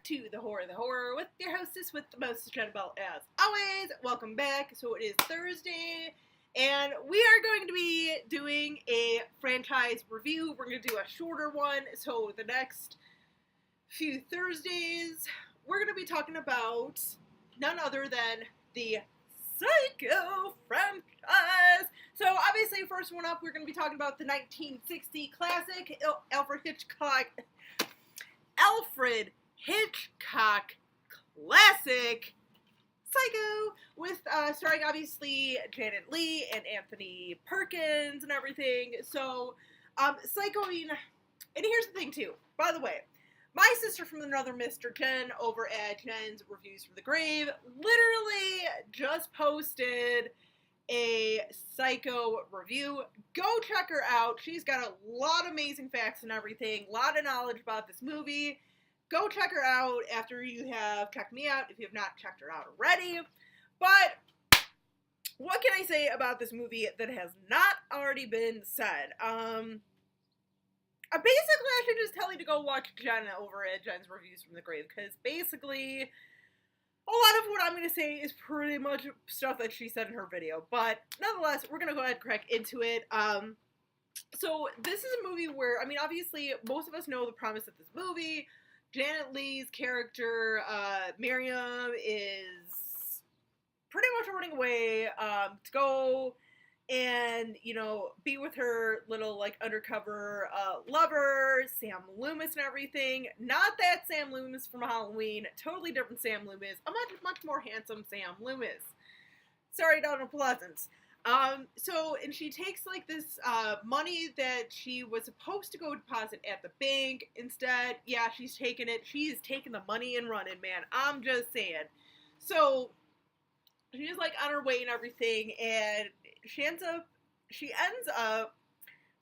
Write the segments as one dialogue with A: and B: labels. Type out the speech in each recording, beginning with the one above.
A: to The Horror with your hostess with the most, Jennifer, as always. Welcome back. So it is Thursday, and we are going to be doing a franchise review. We're going to do a shorter one, so the next few Thursdays, we're going to be talking about none other than the Psycho franchise. So obviously, first one up, we're going to be talking about the 1960 classic Alfred Hitchcock classic Psycho, with starring obviously Janet Leigh and Anthony Perkins and everything. So Psycho, and here's the thing too, by the way, my sister from another Mr. Jen over at Jen's Reviews from the Grave literally just posted a Psycho review. Go check her out. She's got a lot of amazing facts and everything, a lot of knowledge about this movie. Go check her out after you have checked me out, if you have not checked her out already. But what can I say about this movie that has not already been said? Basically, I should just tell you to go watch Jen over at Jen's Reviews from the Grave, because basically a lot of what I'm going to say is pretty much stuff that she said in her video. But nonetheless, we're going to go ahead and crack into it. So this is a movie where, I mean, obviously, most of us know the premise of this movie. Janet Leigh's character, Miriam, is pretty much running away to go and, you know, be with her little, like, undercover lover, Sam Loomis and everything. Not that Sam Loomis from Halloween. Totally different Sam Loomis. A much, much more handsome Sam Loomis. Sorry, Donald Pleasance. And she takes, like, this, money that she was supposed to go deposit at the bank. Instead, yeah, she's taking it. She's taking the money and running, man. I'm just saying. So, she's, like, on her way and everything, and she ends up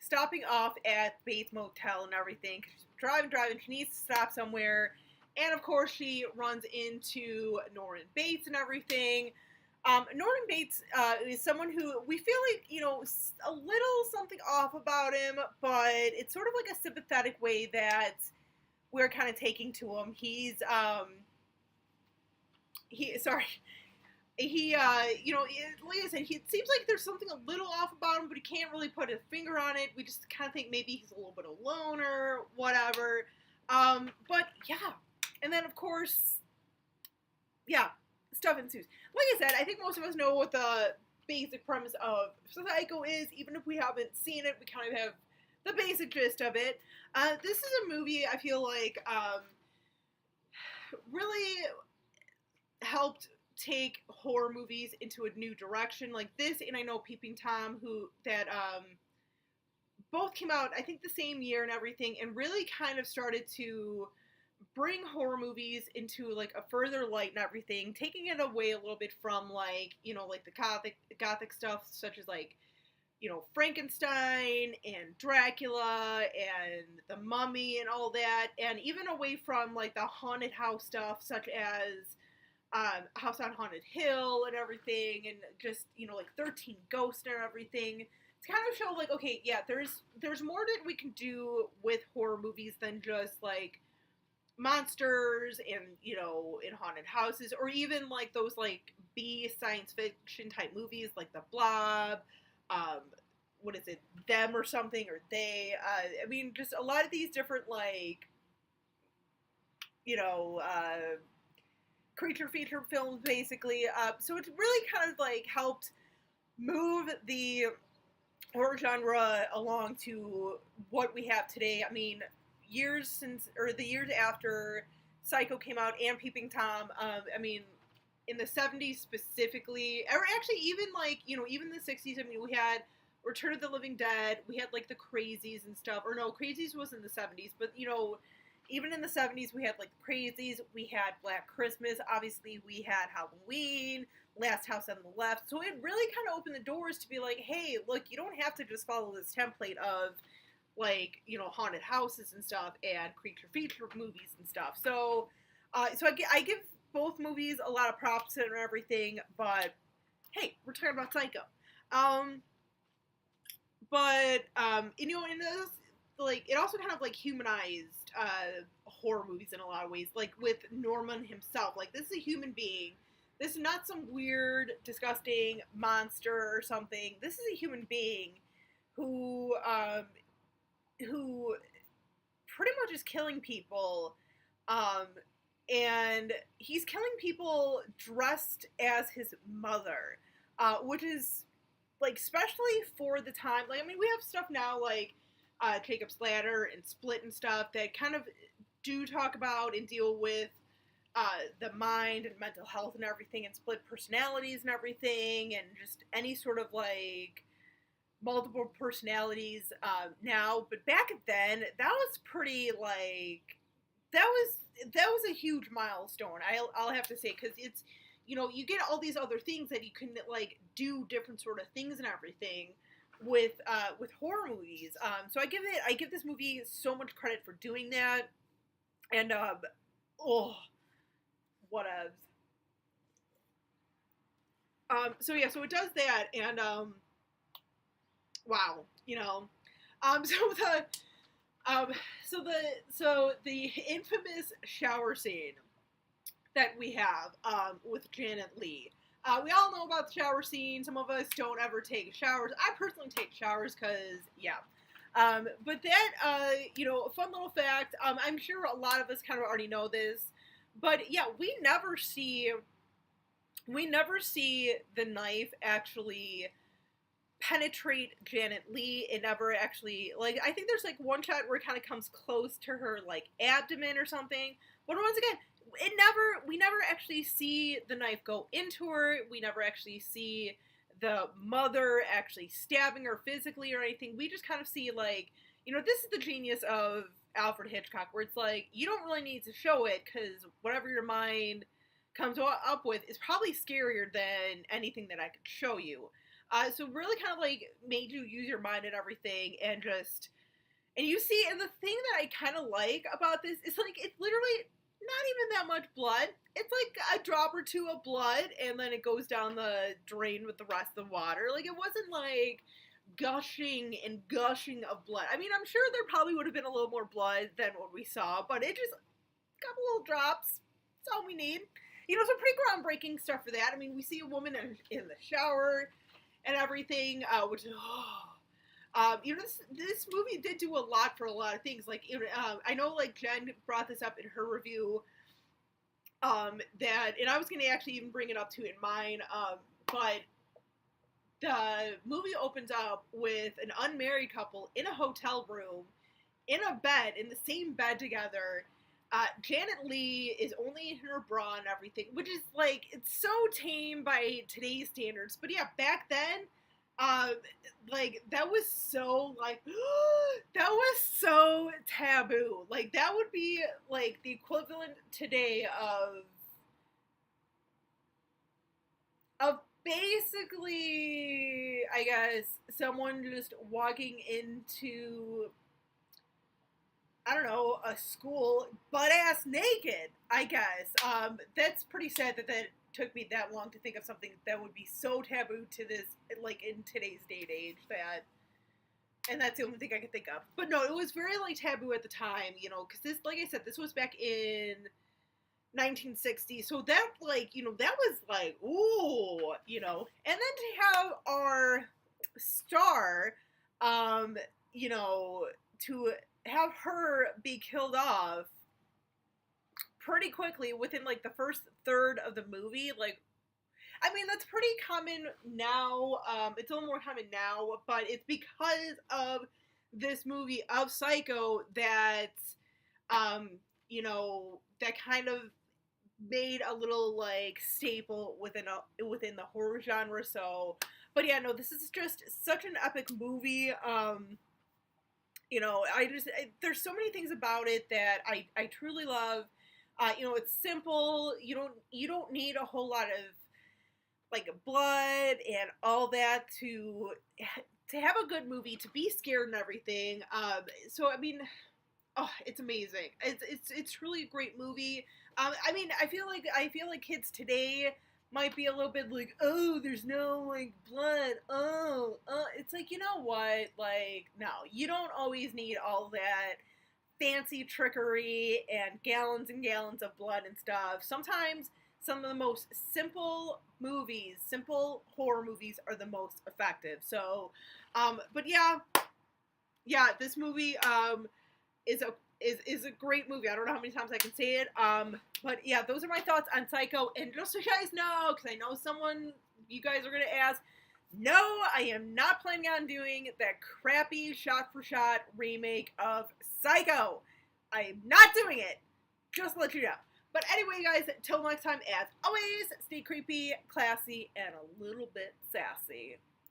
A: stopping off at Bates Motel and everything. She's driving, she needs to stop somewhere, and, of course, she runs into Norman Bates and everything. Norman Bates is someone who we feel like, you know, a little something off about him, but it's sort of like a sympathetic way that we're kind of taking to him. You know, like I said, it seems like there's something a little off about him, but he can't really put a finger on it. We just kind of think maybe he's a little bit of a loner, whatever. But yeah, and then of course, yeah, stuff ensues. Like I said, I think most of us know what the basic premise of Psycho is. Even if we haven't seen it, we kind of have the basic gist of it. This is a movie I feel like really helped take horror movies into a new direction. Like this, and I know Peeping Tom, both came out, I think, the same year and everything, and really kind of started to bring horror movies into, like, a further light and everything, taking it away a little bit from, like, you know, like, the gothic stuff, such as, like, you know, Frankenstein and Dracula and The Mummy and all that, and even away from, like, the haunted house stuff, such as House on Haunted Hill and everything, and just, you know, like, 13 Ghosts and everything. To kind of show, like, okay, yeah, there's more that we can do with horror movies than just, like, monsters and, you know, in haunted houses, or even, like, those, like, B science fiction type movies, like The Blob, what is it, Them or something, or They, I mean, just a lot of these different, like, you know, creature feature films, basically. So it's really kind of, like, helped move the horror genre along to what we have today. I mean, the years after Psycho came out and Peeping Tom, I mean, in the 70s specifically, or actually even, like, you know, even the 60s, I mean, we had Return of the Living Dead, we had, like, the Crazies and stuff, or no, Crazies was in the 70s, but, you know, even in the 70s, we had, like, the Crazies, we had Black Christmas, obviously we had Halloween, Last House on the Left, so it really kind of opened the doors to be like, hey, look, you don't have to just follow this template of, like, you know, haunted houses and stuff, and creature feature movies and stuff. So I give both movies a lot of props and everything, but hey, we're talking about Psycho. You know, and this, like, it also kind of, like, humanized horror movies in a lot of ways. Like with Norman himself, like this is a human being. This is not some weird, disgusting monster or something. This is a human being who pretty much is killing people, and he's killing people dressed as his mother, which is like, especially for the time. Like, I mean, we have stuff now like Jacob's Ladder and Split and stuff that kind of do talk about and deal with the mind and mental health and everything, and split personalities and everything, and just any sort of like multiple personalities now. But back then, that was pretty like that was a huge milestone. I'll have to say, because it's, you know, you get all these other things that you can like do different sort of things and everything with horror movies. So I give this movie so much credit for doing that. And whatevs. So yeah, so it does that, and wow, you know, so the infamous shower scene that we have with Janet Leigh. We all know about the shower scene. Some of us don't ever take showers. I personally take showers because, yeah. But that, you know, a fun little fact, I'm sure a lot of us kind of already know this, but yeah, we never see the knife actually penetrate Janet Leigh. It never actually, like, I think there's like one shot where it kind of comes close to her like abdomen or something, but once again, we never actually see the knife go into her. We never actually see the mother actually stabbing her physically or anything. We just kind of see, like, you know, this is the genius of Alfred Hitchcock, where it's like, you don't really need to show it, because whatever your mind comes up with is probably scarier than anything that I could show you. So really kind of like made you use your mind and everything, and you see, and the thing that I kind of like about this is, like, it's literally not even that much blood. It's like a drop or two of blood, and then it goes down the drain with the rest of the water. Like, it wasn't like gushing and gushing of blood. I mean, I'm sure there probably would have been a little more blood than what we saw, but it just, a couple little drops, that's all we need. You know, some pretty groundbreaking stuff for that. I mean, we see a woman in the shower and everything, which is, you know, this movie did do a lot for a lot of things. Like, I know, like, Jen brought this up in her review, that, and I was going to actually even bring it up too in mine, but the movie opens up with an unmarried couple in a hotel room, in a bed, in the same bed together. Janet Leigh is only in her bra and everything, which is, like, it's so tame by today's standards. But yeah, back then, like, that was so, like, that was so taboo. Like, that would be, like, the equivalent today of basically, I guess, someone just walking into, I don't know, a school butt-ass naked, I guess. That's pretty sad that took me that long to think of something that would be so taboo to this, like, in today's day and age, and that's the only thing I could think of. But no, it was very, like, taboo at the time, you know, because this, like I said, this was back in 1960, so that, like, you know, that was, like, ooh, you know, and then to have our star, you know, to have her be killed off pretty quickly within, like, the first third of the movie, like, I mean, that's pretty common now. It's a little more common now, but it's because of this movie of Psycho that, you know, that kind of made a little, like, staple within the horror genre. So, but yeah, no, this is just such an epic movie. You know, there's so many things about it that I truly love. You know, it's simple. You don't need a whole lot of, like, blood and all that to have a good movie, to be scared and everything. So I mean, oh, it's amazing. It's truly a great movie. I mean, I feel like kids today might be a little bit like, oh, there's no, like, blood. Oh, it's like, you know what? Like, no, you don't always need all that fancy trickery and gallons of blood and stuff. Sometimes some of the most simple horror movies are the most effective. So, but yeah, this movie is a great movie. I don't know how many times I can say it. But yeah, those are my thoughts on Psycho. And just so you guys know, because I know you guys are gonna ask. No, I am not planning on doing that crappy shot-for-shot remake of Psycho. I am not doing it. Just to let you know. But anyway, guys, till next time, as always, stay creepy, classy, and a little bit sassy.